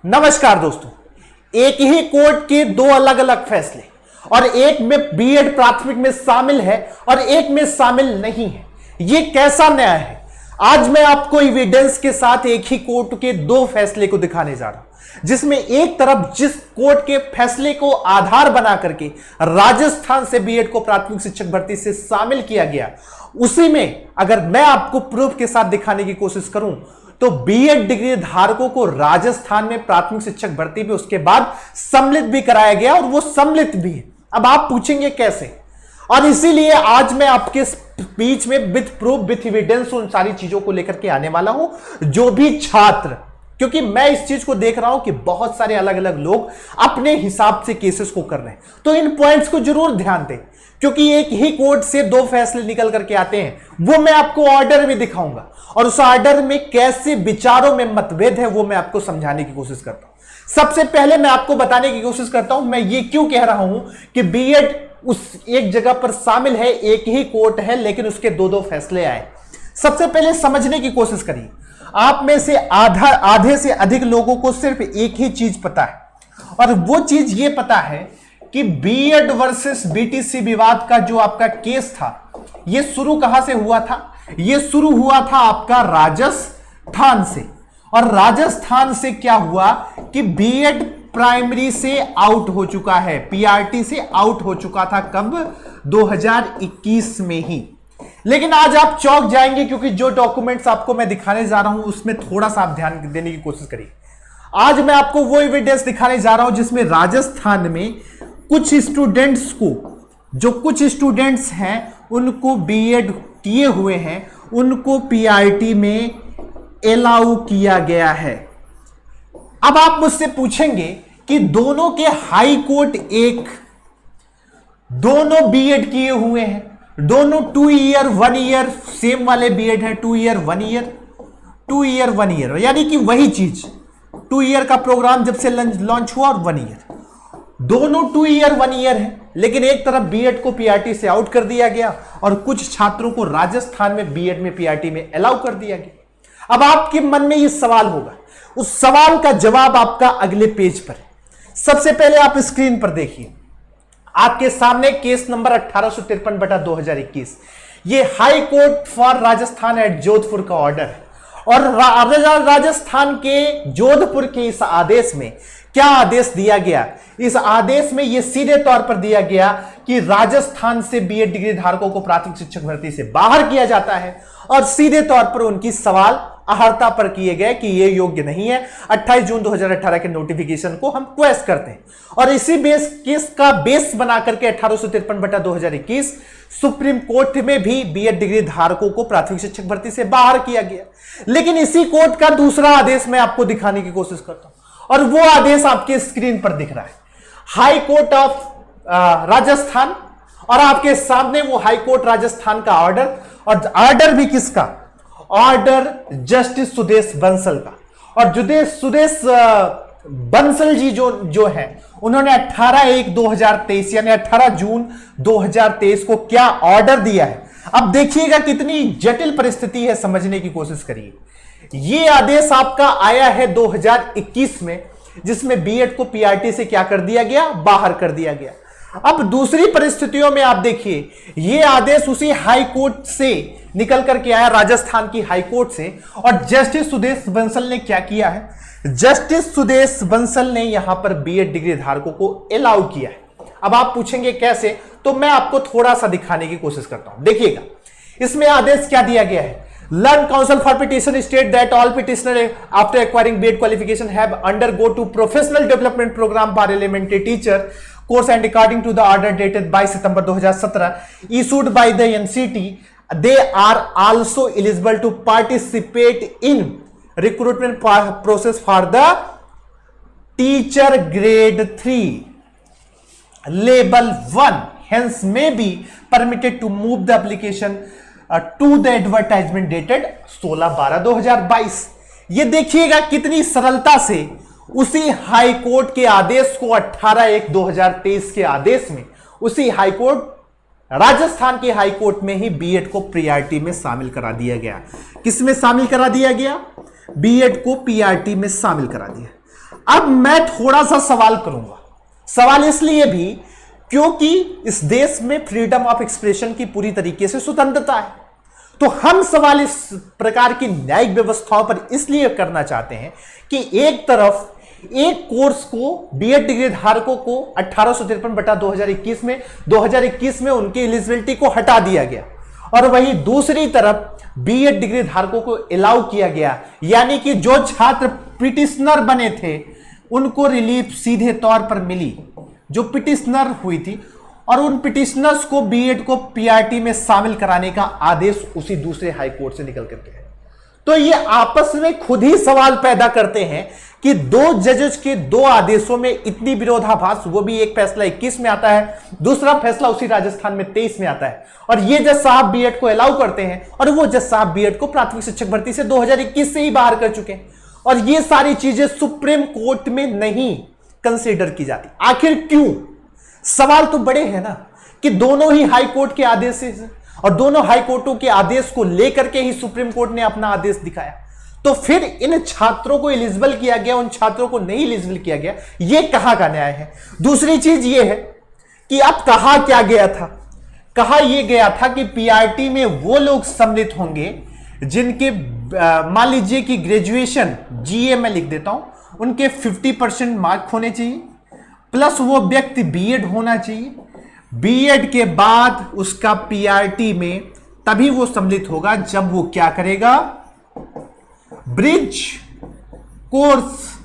नमस्कार दोस्तों, एक ही कोर्ट के दो अलग अलग फैसले और एक में बीएड प्राथमिक में शामिल है और एक में शामिल नहीं है। यह कैसा न्याय है? आज मैं आपको एविडेंस के साथ एक ही कोर्ट के दो फैसले को दिखाने जा रहा हूं, जिसमें एक तरफ जिस कोर्ट के फैसले को आधार बना करके राजस्थान से बीएड को प्राथमिक शिक्षक भर्ती से शामिल किया गया, उसी में अगर मैं आपको प्रूफ के साथ दिखाने की कोशिश करूं तो बीएड डिग्री धारकों को राजस्थान में प्राथमिक शिक्षक भर्ती में उसके बाद सम्मिलित भी कराया गया और वो सम्मिलित भी है। अब आप पूछेंगे कैसे, और इसीलिए आज मैं आपके बीच में विथ प्रूफ विथ एविडेंस उन सारी चीजों को लेकर के आने वाला हूं। जो भी छात्र, क्योंकि मैं इस चीज को देख रहा हूं कि बहुत सारे अलग अलग लोग अपने हिसाब से केसेस को कर रहे हैं, तो इन पॉइंट्स को जरूर ध्यान दें, क्योंकि एक ही कोर्ट से दो फैसले निकल करके आते हैं। वो मैं आपको ऑर्डर में दिखाऊंगा और उस ऑर्डर में कैसे विचारों में मतभेद है वो मैं आपको समझाने की कोशिश करता हूं। सबसे पहले मैं आपको बताने की कोशिश करता हूं मैं ये क्यों कह रहा हूं कि बीएड उस एक जगह पर शामिल है, एक ही कोर्ट है, लेकिन उसके दो दो फैसले आए। सबसे पहले समझने की कोशिश करिए। आप में से आधे से अधिक लोगों को सिर्फ एक ही चीज पता है, और वो चीज ये पता है कि बीएड वर्सेस बीटीसी विवाद का जो आपका केस था, ये शुरू कहां से हुआ था? ये शुरू हुआ था आपका राजस्थान से। और राजस्थान से क्या हुआ कि बीएड प्राइमरी से आउट हो चुका है, पीआरटी से आउट हो चुका था। कब? 2021 में ही। लेकिन आज आप चौंक जाएंगे, क्योंकि जो डॉक्यूमेंट्स आपको मैं दिखाने जा रहा हूं उसमें थोड़ा सा आप ध्यान देने की कोशिश करिए। आज मैं आपको वो एविडेंस दिखाने जा रहा हूं जिसमें राजस्थान में कुछ स्टूडेंट्स को, जो कुछ स्टूडेंट्स हैं उनको बीएड किए हुए हैं, उनको पीआरटी में अलाउ किया गया है। अब आप मुझसे पूछेंगे कि दोनों के हाई कोर्ट एक, दोनों बीएड किए हुए हैं, दोनों 2 ईयर 1 ईयर सेम वाले बीएड है, 2 ईयर 1 ईयर 2 ईयर 1 ईयर, यानी कि वही चीज 2 ईयर का प्रोग्राम जब से लॉन्च हुआ और 1 ईयर, दोनों 2 ईयर 1 ईयर है। लेकिन एक तरफ बीएड को पीआरटी से आउट कर दिया गया और कुछ छात्रों को राजस्थान में बीएड में पीआरटी में अलाउ कर दिया गया। अब आपके मन में यह सवाल होगा, उस सवाल का जवाब आपका अगले पेज पर है। सबसे पहले आप स्क्रीन पर देखिए, आपके सामने केस नंबर 1853/2021, ये high court for Rajasthan at Jodhpur का ऑर्डर है। और राजस्थान के जोधपुर के इस आदेश में क्या आदेश दिया गया? इस आदेश में यह सीधे तौर पर दिया गया कि राजस्थान से बीएड डिग्री धारकों को प्राथमिक शिक्षक भर्ती से बाहर किया जाता है, और सीधे तौर पर उनकी सवाल अहर्ता पर किए गए कि यह योग्य नहीं है। 28 जून 2018 के नोटिफिकेशन को हम क्वेश्चन करते हैं, और इसी केस का बेस बना करके 1853/2021 सुप्रीम कोर्ट में भी बीएड डिग्री धारकों को प्राथमिक शिक्षक भर्ती से बाहर किया गया। लेकिन इसी कोर्ट का दूसरा आदेश मैं आपको दिखाने की कोशिश करता हूं, और वो आदेश आपके स्क्रीन पर दिख रहा है, हाई कोर्ट ऑफ राजस्थान, और आपके सामने वो हाई कोर्ट राजस्थान का ऑर्डर, और ऑर्डर भी किसका? ऑर्डर जस्टिस सुदेश बंसल का। और सुदेश बंसल जी जो है, उन्होंने 18/1/2023 यानी 18 जून 2023 को क्या ऑर्डर दिया है। अब देखिएगा कितनी जटिल परिस्थिति है, समझने की कोशिश करिए। यह आदेश आपका आया है 2021 में, जिसमें बीएड को पीआरटी से क्या कर दिया गया? बाहर कर दिया गया। अब दूसरी परिस्थितियों में आप देखिए, यह आदेश उसी हाई कोर्ट से निकल करके आया, राजस्थान की हाई कोर्ट से, और जस्टिस सुदेश बंसल ने क्या किया है? जस्टिस सुदेश बंसल ने यहां पर बीएड डिग्री धारकों को अलाउ किया है। अब आप पूछेंगे कैसे, तो मैं आपको थोड़ा सा दिखाने की कोशिश करता हूं। देखिएगा, इसमें आदेश क्या दिया गया है? Learned Council for Petition state that all petitioner after acquiring BEd qualification have undergo to professional development program for elementary teacher course and according to the order dated 22 September 2017 issued by the NCT, they are also eligible to participate in recruitment process for the teacher grade 3 level 1, hence may be permitted to move the application to the advertisement dated 16/12/2022। ये देखिएगा कितनी सरलता से उसी high court के आदेश को 18/1/2023 के आदेश में, उसी हाई कोर्ट राजस्थान के हाई कोर्ट में ही बीएड को पीआरटी में शामिल करा दिया गया। किस में शामिल करा दिया गया? बीएड को पीआरटी में शामिल करा दिया। अब मैं थोड़ा सा सवाल करूंगा, सवाल इसलिए भी क्योंकि इस देश में फ्रीडम ऑफ एक्सप्रेशन की पूरी तरीके से स्वतंत्रता है। तो हम सवाल इस प्रकार की न्यायिक व्यवस्थाओं पर इसलिए करना चाहते हैं कि एक तरफ एक कोर्स को बीएड डिग्री धारकों को 1853/2021 में उनकी एलिजिबिलिटी को हटा दिया गया, और वहीं दूसरी तरफ बीएड डिग्री धारकों को अलाउ किया गया, यानी कि जो छात्र पिटिशनर बने थे उनको रिलीफ सीधे तौर पर मिली, जो पिटिशनर हुई थी, और उन पिटिशनर्स को बीएड को पीआरटी में शामिल कराने का आदेश उसी दूसरे हाई कोर्ट से निकल करके है। तो ये आपस में खुद ही सवाल पैदा करते हैं कि दो जजेस के दो आदेशों में इतनी विरोधाभास, वो भी एक फैसला 21 में आता है, दूसरा फैसला उसी राजस्थान में 23 में आता है, और ये जज साहब बीएड को अलाउ करते हैं और वो जज साहब बीएड को प्राथमिक शिक्षक भर्ती से 2021 से ही बाहर कर चुके हैं, और ये सारी चीजें सुप्रीम कोर्ट में नहीं कंसीडर की जाती। आखिर क्यों? सवाल तो बड़े हैं ना कि दोनों ही हाई कोर्ट के आदेश से, और दोनों हाई कोर्टों के आदेश को लेकर के ही सुप्रीम कोर्ट ने अपना आदेश दिखाया। तो फिर इन छात्रों को एलिजिबल किया गया, उन छात्रों को नहीं एलिजिबल किया गया, यह कहां का न्याय है? दूसरी चीज यह है कि अब कहा क्या गया था? कहा यह गया था कि पीआरटी में वो लोग सम्मिलित होंगे जिनके मान लीजिए कि ग्रेजुएशन, जीए में लिख देता हूं, उनके 50% मार्क होने चाहिए, प्लस वो व्यक्ति बीएड होना चाहिए। बीएड के बाद उसका पीआरटी में तभी वो सम्मिलित होगा जब वो क्या करेगा, ब्रिज कोर्स।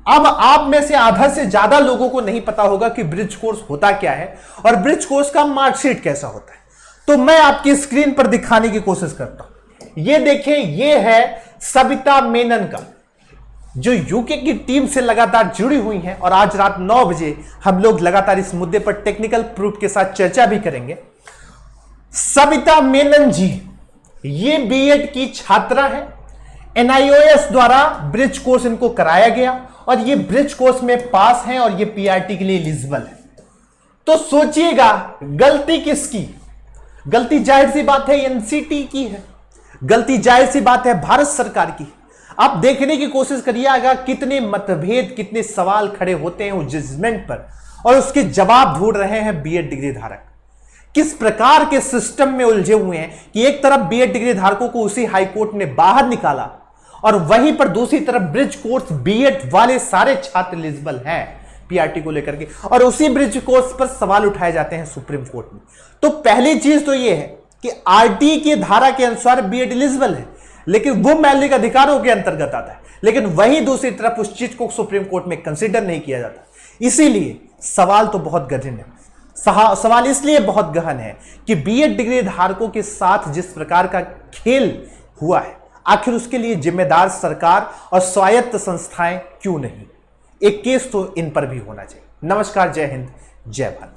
अब आप में से आधा से ज्यादा लोगों को नहीं पता होगा कि ब्रिज कोर्स होता क्या है और ब्रिज कोर्स का मार्कशीट कैसा होता है, तो मैं आपकी स्क्रीन पर दिखाने की कोशिश करता हूं। ये देखें, ये है सविता मेनन का, जो यूके की टीम से लगातार जुड़ी हुई हैं, और आज रात 9 बजे हम लोग लगातार इस मुद्दे पर टेक्निकल प्रूफ के साथ चर्चा भी करेंगे। सविता मेनन जी ये बीएड की छात्रा है, एनआईओएस द्वारा ब्रिज कोर्स इनको कराया गया और ये ब्रिज कोर्स में पास हैं और ये पीआरटी के लिए एलिजिबल है। तो सोचिएगा गलती किसकी? गलती जाहिर सी बात है एनसीटी की है, गलती जाहिर सी बात है भारत सरकार की। आप देखने की कोशिश करिएगा कितने मतभेद, कितने सवाल खड़े होते हैं उस जजमेंट पर, और उसके जवाब ढूंढ रहे हैं बीएड डिग्री धारक। किस प्रकार के सिस्टम में उलझे हुए हैं कि एक तरफ बीएड डिग्री धारकों को उसी हाई कोर्ट ने बाहर निकाला और वहीं पर दूसरी तरफ ब्रिज कोर्स बीएड वाले सारे छात्र एलिजिबल हैं पीआरटी को लेकर के, और उसी ब्रिज कोर्स पर सवाल उठाए जाते हैं सुप्रीम कोर्ट में। तो पहली चीज तो यह है कि आरटी की धारा के अनुसार बीएड एलिजिबल है, लेकिन वो मौलिक अधिकारों के अंतर्गत आता है, लेकिन वहीं दूसरी तरफ उस चीज को सुप्रीम कोर्ट में कंसीडर नहीं किया जाता। इसीलिए सवाल तो बहुत गहन है। सवाल इसलिए बहुत गहन है कि बीएड डिग्री धारकों के साथ जिस प्रकार का खेल हुआ है, आखिर उसके लिए जिम्मेदार सरकार और स्वायत्त संस्थाएं क्यों नहीं? एक केस तो इन पर भी होना चाहिए। नमस्कार, जय हिंद, जय भारत।